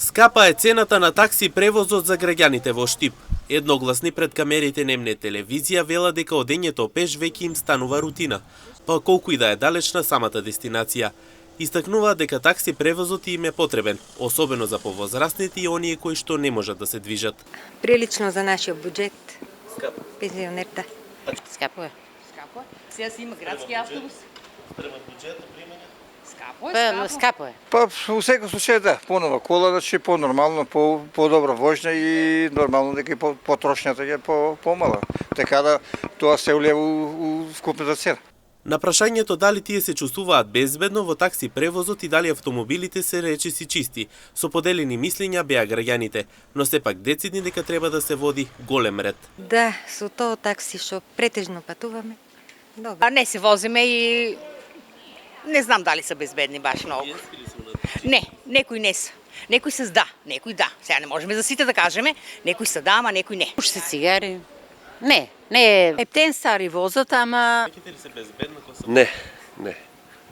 Скапа е цената на такси превозот за граѓаните во Штип. Едногласни пред камерите немне телевизија велат дека одењето пеш веќе им станува рутина, па колку и да е далечна самата дестинација. Истакнуваат дека такси превозот им е потребен, особено за повозрастните и оние кои што не можат да се движат. Прилично за нашиот буџет. Скапо. Пензионерта. Скапо е. Скапо е. Сега си има градски автобус. Треба буџет, примење? Скапо е, Па, скапо. скапо е. Па, во секој случај да, понова кола, значи по-нормално, по-добра воžnја и нормално дека и потрошњата е помала. Така да тоа се улева у вкупната цена. На прашањето дали тие се чувствуваат безбедно во такси превозот и дали автомобилите се речиси чисти, со поделени мислења беа граѓаните, но сепак децидни дека треба да се води голем ред. Да, со тоа такси што претежно патуваме. Добро. А не се возиме и не знам дали се безбедни баш многу. Не, некои не се. Некои се да, некои да. Сега не можеме за сите да кажеме, некои се да, ама некои не. Пуши се цигари. Не е ептен стари возот, ама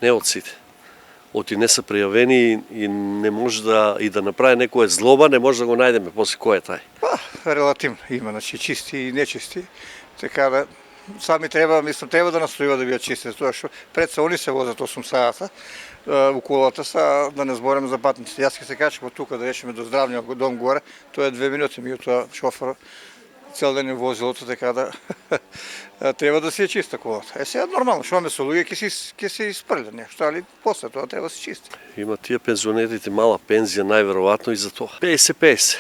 Не од сите. Оти не се пријавени и не може да направи некоја злоба, не може да го најдеме после кој е тај. Па, релативно има, значи чисти и нечисти. Така да сами треба да настојува да бидат чисти, тоа што пред се они се возат 8 сата у колата са, да не збориме за патниците. Јас ќе се качам од тука да речеме до здравниот дом горе, тоа е 2 минути, меѓутоа шоферот цел ден е возилото, така да треба да си е чиста колата. Сега нормално, што ме со луѓе ќе се испрля нешто, али после тоа треба да се чисти. Има тие пензионерите мала пензија најверојатно и за тоа. 50-50.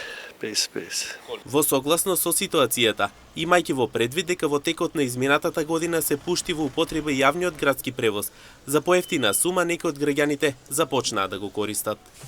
Во согласно со ситуацијата, имајќи во предвид дека во текот на изминатата година се пушти во употреба јавниот градски превоз, за поевтина сума некои од граѓаните започнаа да го користат.